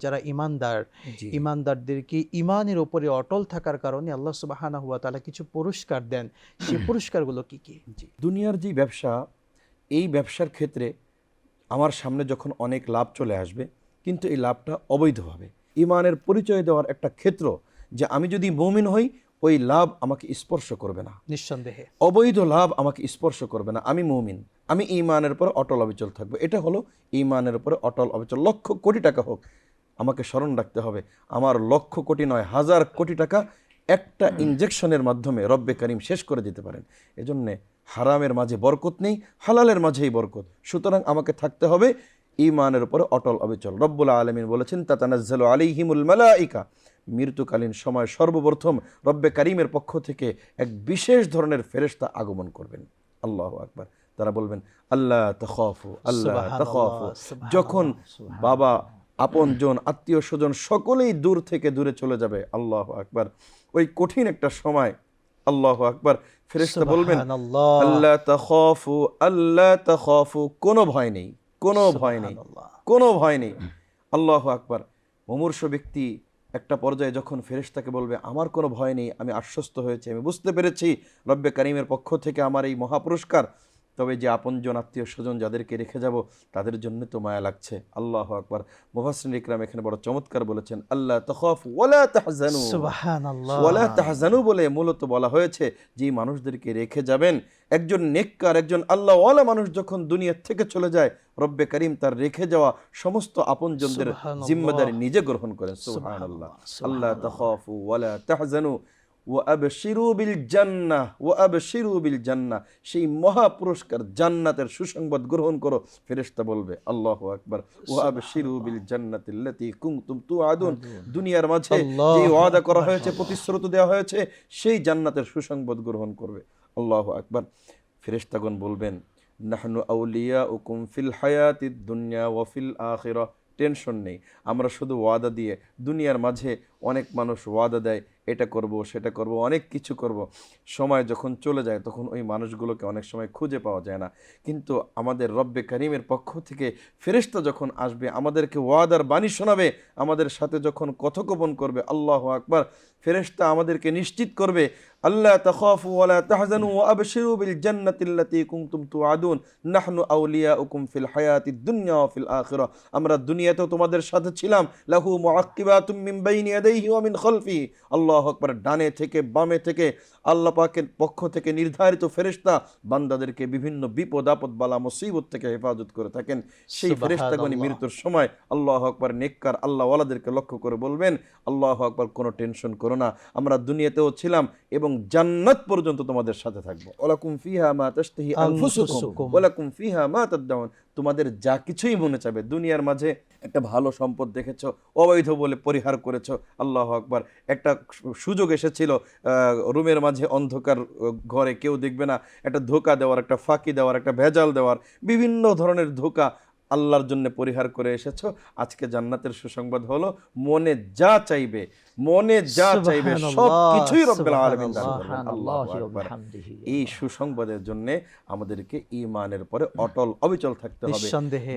যারা ঈমানদার, জি। ঈমানদারদেরকে ঈমানের উপরে অটল থাকার কারণে আল্লাহ সুবহানাহু ওয়া তাআলা কিছু পুরস্কার দেন। সেই পুরস্কারগুলো কি, কি? জি। দুনিয়ার যে ব্যবসা, এই ব্যবসার ক্ষেত্রে আমার সামনে যখন অনেক লাভ চলে আসবে, কিন্তু এই লাভটা অবৈধভাবে। ঈমানের পরিচয় দেওয়ার একটা ক্ষেত্র যে আমি যদি মুমিন হই, ওই লাভ আমাকে স্পর্শ করবে না। নিঃসন্দেহে। অবৈধ লাভ আমাকে স্পর্শ করবে না। আমি মুমিন, আমি ঈমানের উপর অটল অবিচল থাকবো। এটা হলো ঈমানের উপরে অটল অবিচল। লক্ষ কোটি টাকা হোক, আমাকে স্মরণ রাখতে হবে আমার লক্ষ কোটি নয়, হাজার কোটি টাকা একটা ইনজেকশনের মাধ্যমে রব্বে কারিম শেষ করে দিতে পারেন। এজন্যে হারামের মাঝে বরকত নেই, হালালের মাঝেই বরকত। সুতরাং আমাকে থাকতে হবে ঈমানের উপরে অটল অবিচল। রব্বুল আলামিন বলেছেন, তাতানাজ্জালু আলাইহিমুল মালাইকা, মৃত্যুকালীন সময় সর্বপ্রথম রব্বে কারিমের পক্ষ থেকে এক বিশেষ ধরনের ফেরেশতা আগমন করবেন। আল্লাহু আকবার। তারা বলবেন, আল্লাহ তাখাফু, আল্লাহ তাখাফু। যখন বাবা, আপনজন, আত্মীয় স্বজন সকলেই দূর থেকে দূরে চলে যাবে, আল্লাহু আকবার, ওই কঠিন একটা সময়, আল্লাহু আকবার, ফেরেশতা বলবেন, সুবহানাল্লাহ, আল্লাহ তাখাফু, আল্লাহ তাখাফু, কোনো ভয় নেই, কোনো ভয় নেই, সুবহানাল্লাহ। কোনো ভয় নেই। আল্লাহু আকবার। মুমূর্ষ ব্যক্তি একটা পর্যায়ে যখন ফেরেশতাকে বলবে, আমার কোনো ভয় নেই, আমি আশ্বস্ত হয়েছি, আমি বুঝতে পেরেছি রব্বে কারিমের পক্ষ থেকে আমার এই মহাপুরস্কার, তবে যে আপনজন, আত্মীয় স্বজন যাদেরকে রেখে যাব তাদের জন্য তো মায়া লাগছে। আল্লাহু আকবার। মুফাসসিরিন ইকরাম এখানে বড় চমৎকার বলেছেন, আল্লাহ তাখাফু ওয়ালা তাহজানু। সুবহানাল্লাহ। ওয়ালা তাহজানু বলে মূলত বলা হয়েছে যে মানুষদেরকে রেখে যাবেন, একজন নেককার, একজন আল্লাহওয়ালা মানুষ যখন দুনিয়া থেকে চলে যায়, রব্বে কারিম তার রেখে যাওয়া সমস্ত আপনজনদের সুবহানাল্লাহ, জিম্মাদারি নিজে গ্রহণ করেন। সুবহানাল্লাহ। সুবহানাল্লাহ, আল্লাহ সুবহানাল্লাহ। তাখাফু ওয়ালা তাহজানু ওয়া আবশিরু বিল জান্নাহ, ওয়া আবশিরু বিল জান্নাহ। সেই মহা পুরস্কার জান্নাতের সুসংবাদ গ্রহণ করো, ফেরেশতা বলবে। আল্লাহু আকবার। ওয়া আবশিরু বিল জান্নাতিল্লাতী কুনতুম তুআদুন। দুনিয়ার মাঝে যে আল্লাহু ওয়াদা করা আকবার। হয়েছে, প্রতিশ্রুতি দেওয়া হয়েছে, সেই জান্নাতের সুসংবাদ গ্রহণ করবে। আল্লাহু আকবার। ফেরেশতাগণ বলবেন, নাহনু আউলিয়াউকুম ফিল হায়াতিদ দুনিয়া ওয়া ফিল আখিরাহ। টেনশন নেই, আমরা শুধু ওয়াদা দিয়ে, দুনিয়ার মাঝে অনেক মানুষ ওয়াদা দেয়, এটা করব, সেটা করব, অনেক কিছু করব, সময় যখন চলে যায় তখন ওই মানুষগুলোকে অনেক সময় খুঁজে পাওয়া যায় না। কিন্তু আমাদের রব্বে কারিমের পক্ষ থেকে ফেরেশতা যখন আসবে, আমাদেরকে ওয়াদার বাণী শোনাবে, আমাদের সাথে যখন কথোপকথন করবে, আল্লাহু আকবার, ফেরেশতা আমাদেরকে নিশ্চিত করবে, আল্লাহ তাখাফু ওয়ালা তাহজানু ওয়া আবশিরু বিল জান্নাতিল্লাতী কুনতুম তুআদুন নাহনু আউলিয়াউকুম ফিল হায়াতিদ দুনিয়া ওয়া ফিল আখিরাহ। আমরা দুনিয়াতেও তোমাদের সাথে ছিলাম, লাহু মুআক্কিবাতুম মিন বাইনি ইয়াদাইহি ওয়া মিন খালফিহি। আল্লাহু আকবার। ডানে থেকে বামে থেকে আল্লাহ পাকের পক্ষ থেকে নির্ধারিত ফেরেশতা বান্দাদেরকে বিভিন্ন বিপদ আপদ বালা মুসিবত থেকে হেফাজত করে থাকেন। সেই ফেরেশতাগণই সুবহানাল্লাহ। মৃত্যুর সময় আল্লাহু আকবার নেককার আল্লাহওয়ালাদেরকে লক্ষ্য করে বলবেন, আল্লাহু আকবার, কোনো টেনশন করো না, আমরা দুনিয়াতেও ছিলাম এবং জান্নাত পর্যন্ত তোমাদের সাথে থাকবো। ওয়ালাকুম ফিহা মা তাশতাহি আনফুসুকুম আনফুসুকুম। ওয়ালাকুম ফিহা মা তাদউন। তোমাদের যা কিছুই মনে চাবে, দুনিয়ার মাঝে একটা ভালো সম্পদ দেখেছো, অবৈধ বলে পরিহার করেছো, আল্লাহু আকবার, একটা সুযোগ এসেছিল, রুমের মাঝে অন্ধকার, ঘরে কেউ দেখবে না, একটা ধোঁকা দেওয়ার, একটা ফাঁকি দেওয়ার, একটা ভেজাল দেওয়ার, বিভিন্ন ধরনের ধোঁকা আল্লাহর জন্য পরিহার করে এসেছো। আজকে জান্নাতের সুসংবাদ হলো, মনে যা চাইবে, মনে যা চাইবে সব সুবহানাল্লাহ, কিছুই রব্বুল আলামিন দান করবেন। সুবহানাল্লাহ, আল্লাহু সুবহানাল্লাহি ওয়া আকবার। বিহামদিহি। এই সুসংবাদের জন্য আমাদেরকে ঈমানের পরে অটল অবিচল থাকতে হবে। নিঃসন্দেহে।